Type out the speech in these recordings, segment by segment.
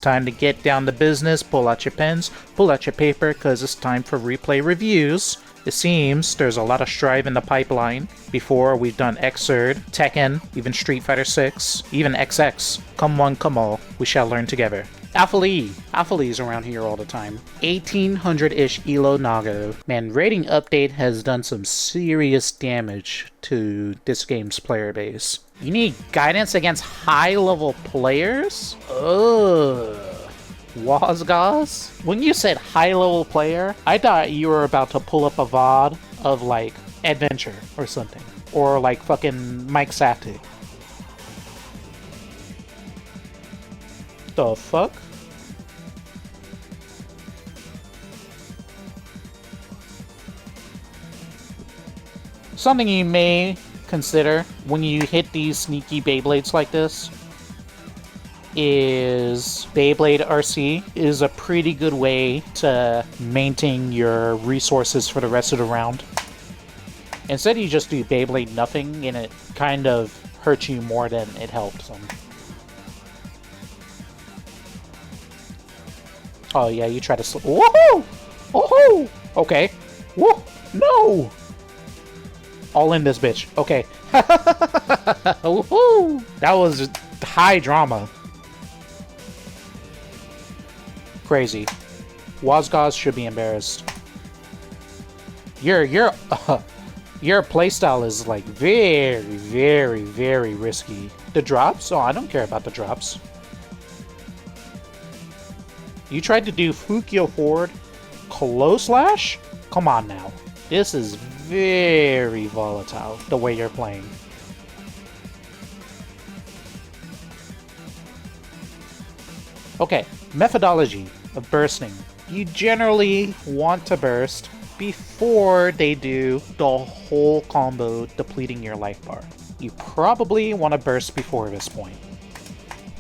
Time to get down to business, pull out your pens, pull out your paper, cause it's time for replay reviews. It seems there's a lot of strive in the pipeline. Before, we've done Xrd, Tekken, even Street Fighter 6, even XX. Come one, come all, we shall learn together. Alpha Lee is around here all the time. 1800-ish Elo Nago. Man, rating update has done some serious damage to this game's player base. You need guidance against high-level players? Ugh. Wazgaz? When you said high-level player, I thought you were about to pull up a VOD of, like, Adventure or something. Or, like, fucking Mike Safety. The fuck? Something you may consider when you hit these sneaky Beyblades like this is Beyblade RC is a pretty good way to maintain your resources for the rest of the round. Instead you just do Beyblade nothing and it kind of hurts you more than it helps them. Oh yeah, you try to woohoo! Woohoo! Okay. Whoa! No! All in this bitch. Okay. Woohoo! That was high drama. Crazy. Wazgaz should be embarrassed. Your playstyle is like very, very, very risky. The drops? Oh, I don't care about the drops. You tried to do Fukyo forward, close slash? Come on now. This is very volatile, the way you're playing. Okay, methodology of bursting. You generally want to burst before they do the whole combo depleting your life bar. You probably want to burst before this point.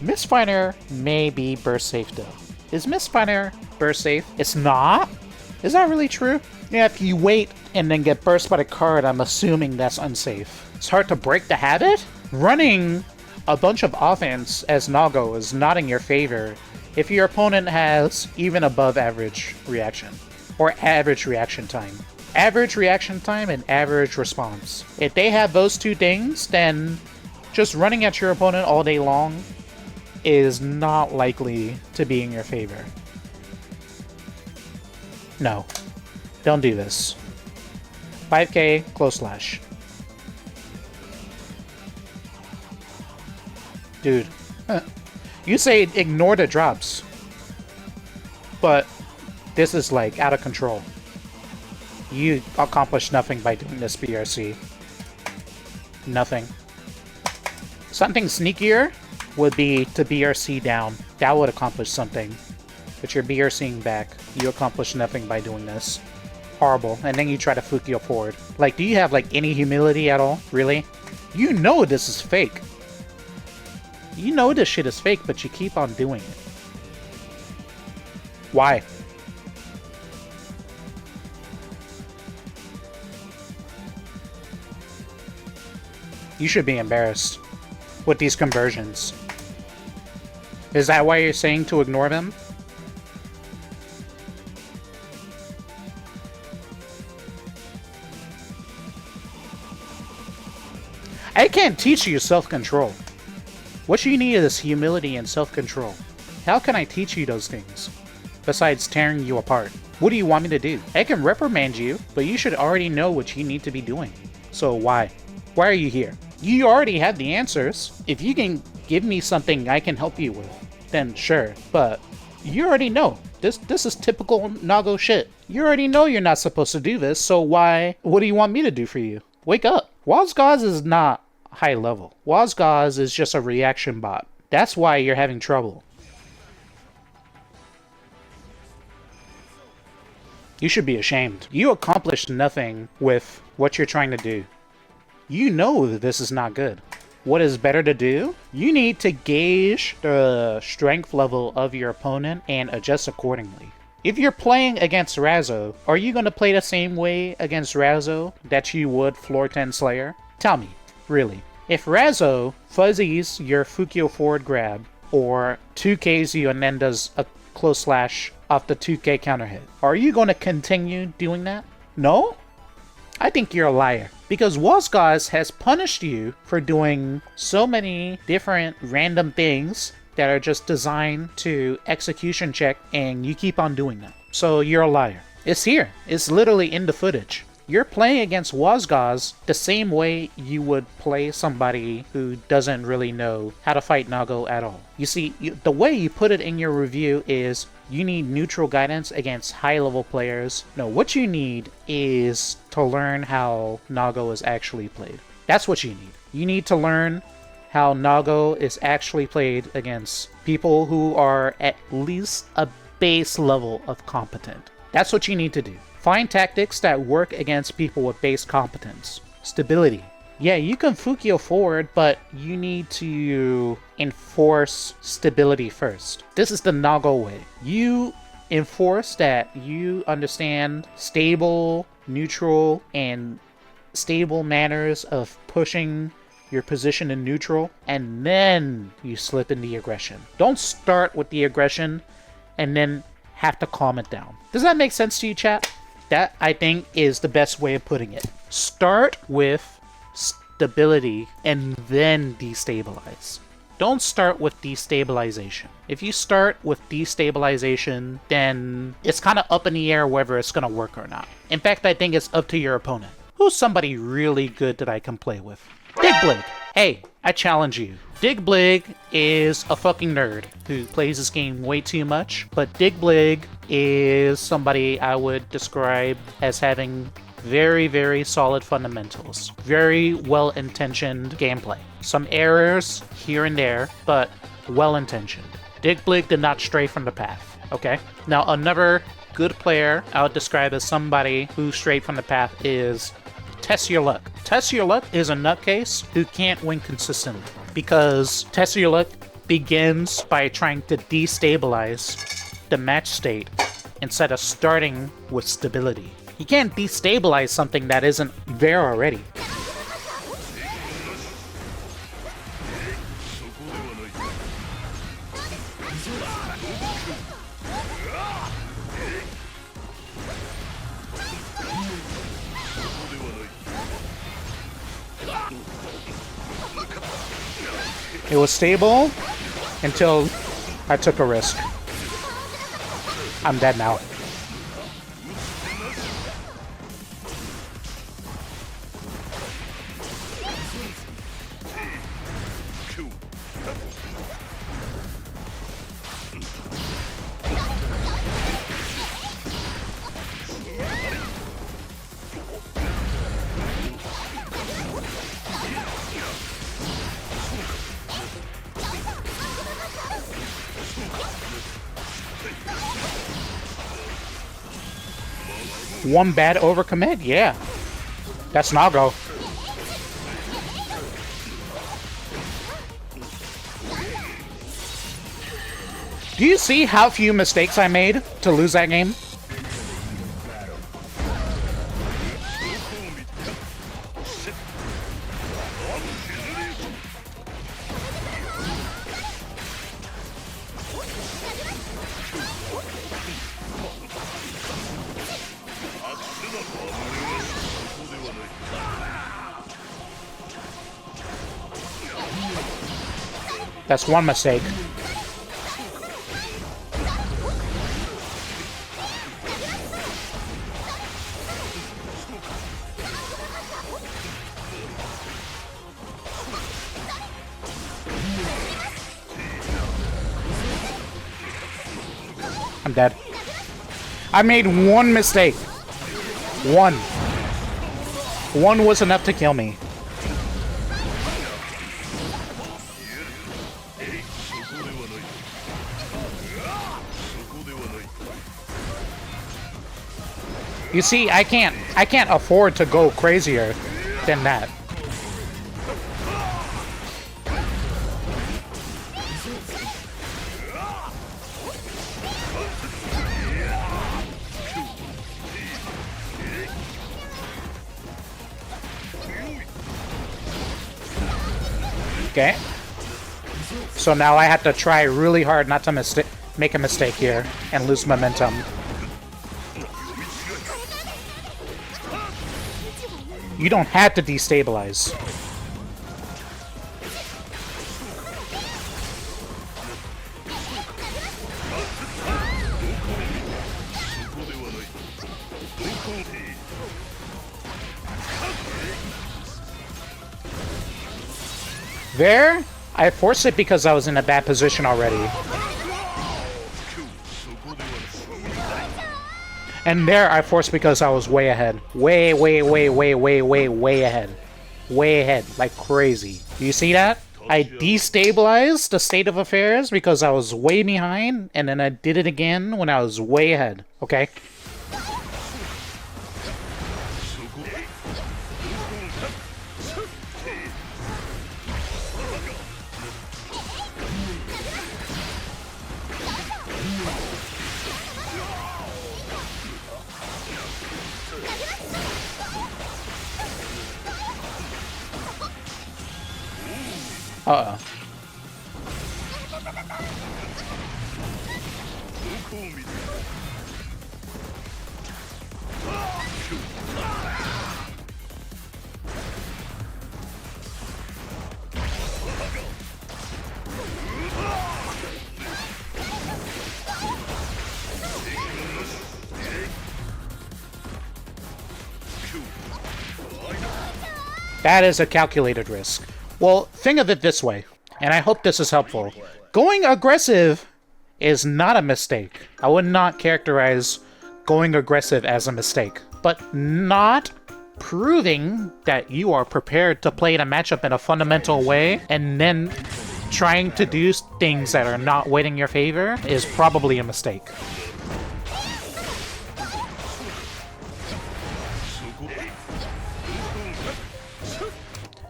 Misfinder may be burst safe though. Is Misfinder burst safe? It's not? Is that really true? Yeah, if you wait and then get burst by the card, I'm assuming that's unsafe. It's hard to break the habit? Running a bunch of offense as Nago is not in your favor if your opponent has even above average reaction. Or average reaction time. Average reaction time and average response. If they have those two things, then just running at your opponent all day long is not likely to be in your favor. No. Don't do this. 5k, close slash. Dude. You say ignore the drops. But this is like out of control. You accomplish nothing by doing this BRC. Nothing. Something sneakier would be to BRC down. That would accomplish something. But you're BRCing back. You accomplish nothing by doing this. Horrible. And then you try to Fukyo forward. Like, do you have, like, any humility at all? Really? You know this is fake. You know this shit is fake, but you keep on doing it. Why? You should be embarrassed with these conversions. Is that why you're saying to ignore them? I can't teach you self-control. What you need is humility and self-control. How can I teach you those things? Besides tearing you apart. What do you want me to do? I can reprimand you, but you should already know what you need to be doing. So why? Why are you here? You already have the answers. If you can give me something I can help you with, then sure. But you already know. This is typical Nago shit. You already know you're not supposed to do this, so why? What do you want me to do for you? Wake up. Wazgaz is not high level. Wazgaz is just a reaction bot. That's why you're having trouble. You should be ashamed. You accomplished nothing with what you're trying to do. You know that this is not good. What is better to do? You need to gauge the strength level of your opponent and adjust accordingly. If you're playing against Razzo, are you going to play the same way against Razzo that you would Floor 10 Slayer? Tell me, really. If Razzo fuzzies your Fukyo forward grab, or 2Ks you and then does a close slash off the 2K counter hit. Are you going to continue doing that? No? I think you're a liar. Because Wozgaz has punished you for doing so many different random things that are just designed to execution check, and you keep on doing them. So you're a liar. It's here. It's literally in the footage. You're playing against Wozgaz the same way you would play somebody who doesn't really know how to fight Nago at all. You see, the way you put it in your review is you need neutral guidance against high-level players. No, what you need is to learn how Nago is actually played. That's what you need. You need to learn how Nago is actually played against people who are at least a base level of competent. That's what you need to do. Find tactics that work against people with base competence. Stability. Yeah, you can Fukio forward, but you need to enforce stability first. This is the Nago way. You enforce that you understand stable, neutral, and stable manners of pushing your position in neutral, and then you slip in the aggression. Don't start with the aggression and then have to calm it down. Does that make sense to you, chat? That, I think, is the best way of putting it. Start with stability and then destabilize. Don't start with destabilization. If you start with destabilization, then it's kind of up in the air whether it's going to work or not. In fact, I think it's up to your opponent. Who's somebody really good that I can play with? Digblig! Hey, I challenge you. Digblig is a fucking nerd who plays this game way too much, but Digblig is somebody I would describe as having very, very solid fundamentals. Very well-intentioned gameplay. Some errors here and there, but well-intentioned. Digblig did not stray from the path, okay? Now, another good player I would describe as somebody who strayed from the path is Test Your Luck. Test Your Luck is a nutcase who can't win consistently because Test Your Luck begins by trying to destabilize the match state instead of starting with stability. You can't destabilize something that isn't there already. It was stable until I took a risk. I'm dead now. One bad overcommit? Yeah. That's Nago. Do you see how few mistakes I made to lose that game? That's one mistake. I'm dead. I made one mistake. One. One was enough to kill me. You see, I can't afford to go crazier than that. Okay. So now I have to try really hard not to make a mistake here and lose momentum. You don't have to destabilize. There, I forced it because I was in a bad position already. And there, I forced because I was way ahead. Way ahead. Way ahead, like crazy. Do you see that? I destabilized the state of affairs because I was way behind, and then I did it again when I was way ahead, okay? Uh-oh. That is a calculated risk. Well, think of it this way, and I hope this is helpful. Going aggressive is not a mistake. I would not characterize going aggressive as a mistake. But not proving that you are prepared to play the matchup in a fundamental way and then trying to do things that are not weighted in your favor is probably a mistake.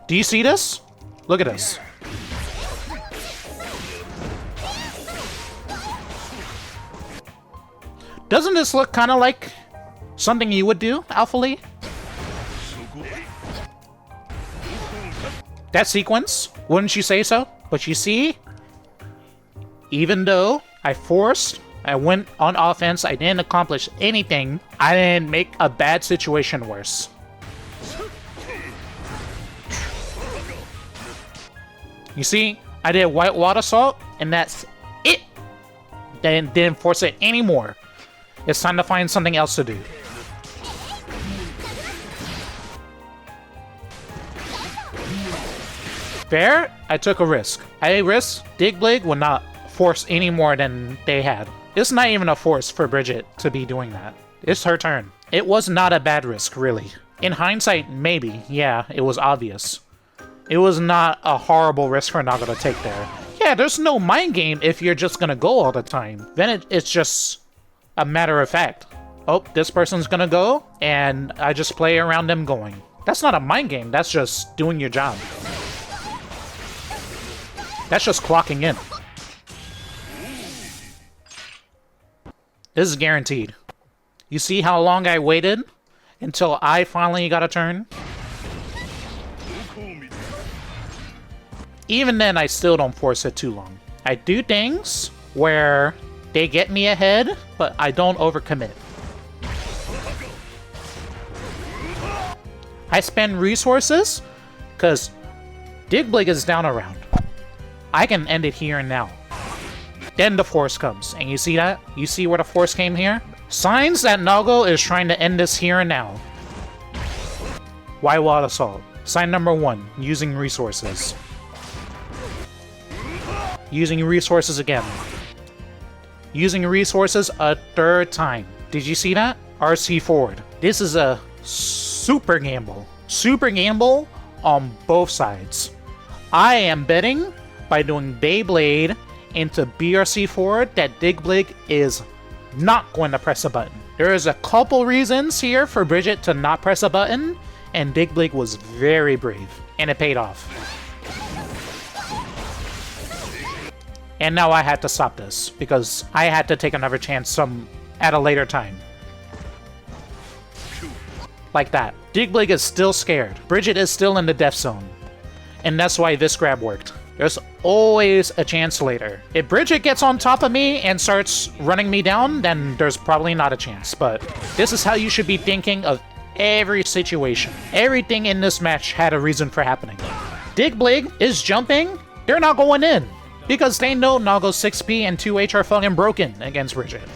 Do you see this? Look at this. Doesn't this look kind of like something you would do, Alpha Lee? That sequence, wouldn't you say so? But you see, even though I went on offense, I didn't accomplish anything, I didn't make a bad situation worse. You see, I did white water salt, and that's it. Then didn't force it anymore. It's time to find something else to do. Fair, I took a risk. I risked Digblig would not force any more than they had. It's not even a force for Bridget to be doing that. It's her turn. It was not a bad risk, really. In hindsight, maybe. Yeah, it was obvious. It was not a horrible risk for Nago to take there. Yeah, there's no mind game if you're just gonna go all the time. Then it's just a matter of fact. Oh, this person's gonna go, and I just play around them going. That's not a mind game, that's just doing your job. That's just clocking in. This is guaranteed. You see how long I waited until I finally got a turn? Even then, I still don't force it too long. I do things where they get me ahead, but I don't overcommit. I spend resources, because Digblig is down a round. I can end it here and now. Then the force comes, and you see that? You see where the force came here? Signs that Nago is trying to end this here and now. White water salt. Sign number 1, using resources. Using resources again. Using resources a third time. Did you see that? RC forward. This is a super gamble. Super gamble on both sides. I am betting by doing Beyblade into BRC forward that Digblig is not going to press a button. There is a couple reasons here for Bridget to not press a button, and Digblig was very brave, and it paid off. And now I had to stop this, because I had to take another chance at a later time. Like that. Digblig is still scared. Bridget is still in the death zone. And that's why this grab worked. There's always a chance later. If Bridget gets on top of me and starts running me down, then there's probably not a chance. But this is how you should be thinking of every situation. Everything in this match had a reason for happening. Digblig is jumping. They're not going in because they know Nago's 6P and 2H are fucking broken against Bridget.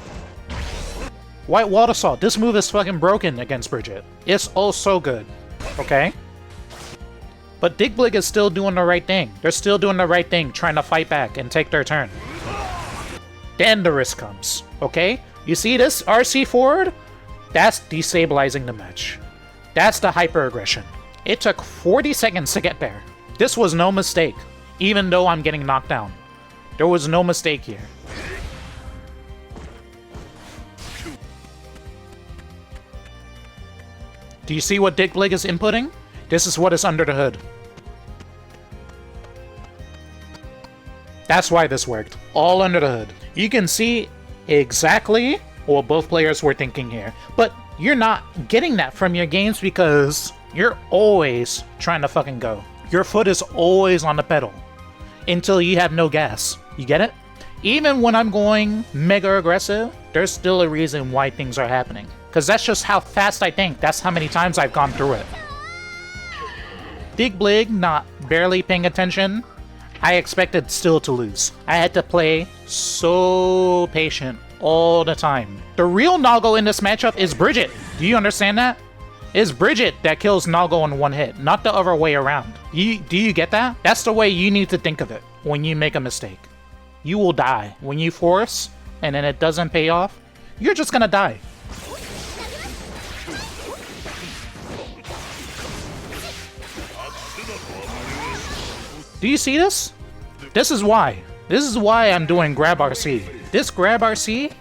White Wall Assault. This move is fucking broken against Bridget. It's oh so good. Okay? But Digblig is still doing the right thing. They're still doing the right thing, trying to fight back and take their turn. Then the risk comes. Okay? You see this RC forward? That's destabilizing the match. That's the hyper-aggression. It took 40 seconds to get there. This was no mistake, even though I'm getting knocked down. There was no mistake here. Do you see what Digblig is inputting? This is what is under the hood. That's why this worked. All under the hood. You can see exactly what both players were thinking here. But you're not getting that from your games because you're always trying to fucking go. Your foot is always on the pedal until you have no gas. You get it? Even when I'm going mega aggressive, there's still a reason why things are happening. Because that's just how fast I think. That's how many times I've gone through it. Digblig not barely paying attention. I expected still to lose. I had to play so patient all the time. The real Nago in this matchup is Bridget. Do you understand that? It's Bridget that kills Nago in one hit, not the other way around. Do you get that? That's the way you need to think of it when you make a mistake. You will die. When you force and then it doesn't pay off, you're just gonna die. Do you see this? This is why. This is why I'm doing Grab RC. This Grab RC,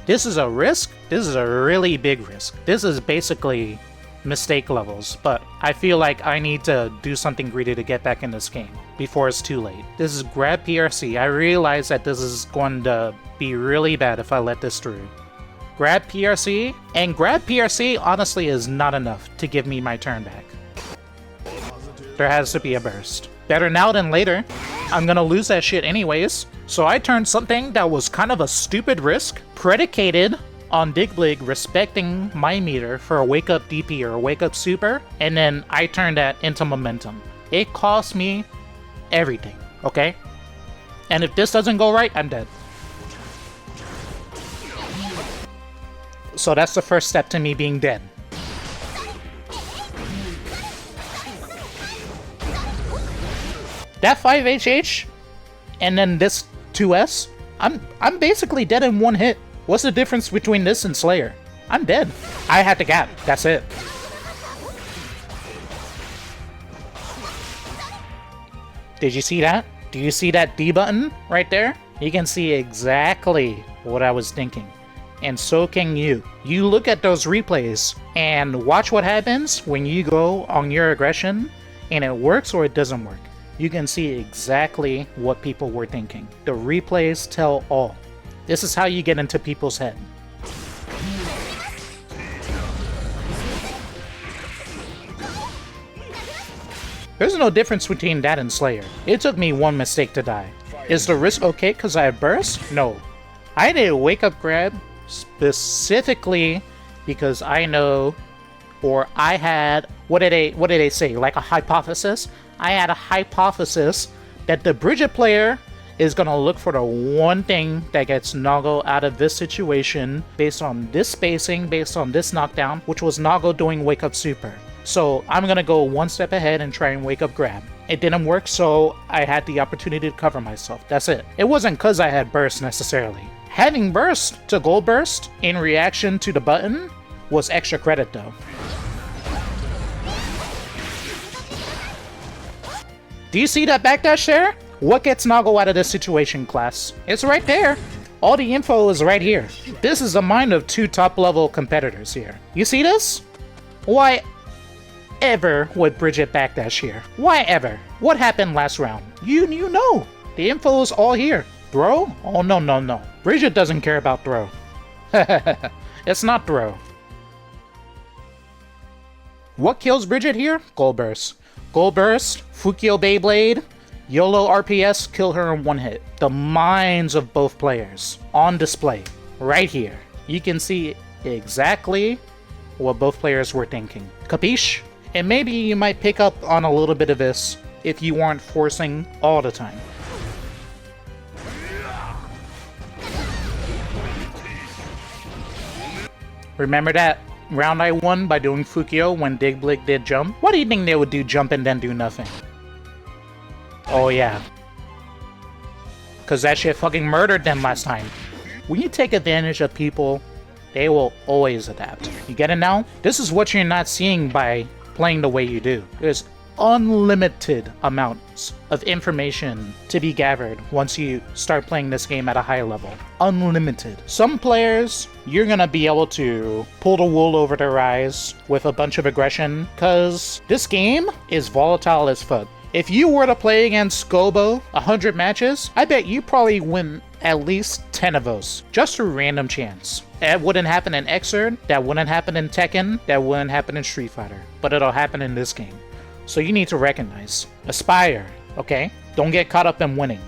this is a risk. This is a really big risk. This is basically mistake levels, but I feel like I need to do something greedy to get back in this game before it's too late. This is Grab PRC. I realize that this is going to be really bad if I let this through. Grab PRC, and Grab PRC honestly is not enough to give me my turn back. There has to be a burst. Better now than later. I'm gonna lose that shit anyways. So I turned something that was kind of a stupid risk, predicated on Digblig respecting my meter for a wake up DP or a wake up super, and then I turned that into momentum. It cost me everything, okay? And if this doesn't go right, I'm dead. So that's the first step to me being dead. That 5HH and then this 2S, I'm basically dead in one hit. What's the difference between this and Slayer? I'm dead. I had to gap. That's it. Did you see that? Do you see that D button right there? You can see exactly what I was thinking. And so can you. You look at those replays and watch what happens when you go on your aggression and it works or it doesn't work. You can see exactly what people were thinking. The replays tell all. This is how you get into people's head. There's no difference between that and Slayer. It took me one mistake to die. Is the risk okay because I have burst? No. I did a wake up grab specifically because I know, or I had, what did they say? Like a hypothesis? I had a hypothesis that the Bridget player is going to look for the one thing that gets Nago out of this situation based on this spacing, based on this knockdown, which was Nago doing wake up super. So I'm going to go one step ahead and try and wake up grab. It didn't work, so I had the opportunity to cover myself. That's it. It wasn't because I had burst necessarily. Having burst to gold burst in reaction to the button was extra credit though. Do you see that backdash there? What gets Nago out of this situation, class? It's right there. All the info is right here. This is the mind of two top-level competitors here. You see this? Why ever would Bridget backdash here? Why ever? What happened last round? You know. The info is all here. Throw? Oh, no. Bridget doesn't care about throw. It's not throw. What kills Bridget here? Gold Burst. Gold Burst, Fukio Beyblade, YOLO RPS, kill her in one hit. The minds of both players on display right here. You can see exactly what both players were thinking. Capiche? And maybe you might pick up on a little bit of this if you weren't forcing all the time. Remember that round I won by doing Fukio when Diglett did jump? What do you think they would do jump and then do nothing? Oh yeah. Cause that shit fucking murdered them last time. When you take advantage of people, they will always adapt. You get it now? This is what you're not seeing by playing the way you do. There's unlimited amounts of information to be gathered once you start playing this game at a high level. Unlimited. Some players, you're gonna be able to pull the wool over their eyes with a bunch of aggression, cause this game is volatile as fuck. If you were to play against Gobo 100 matches, I bet you probably win at least 10 of those, just through random chance. That wouldn't happen in Xrd, that wouldn't happen in Tekken, that wouldn't happen in Street Fighter, but it'll happen in this game. So you need to recognize. Aspire, okay? Don't get caught up in winning.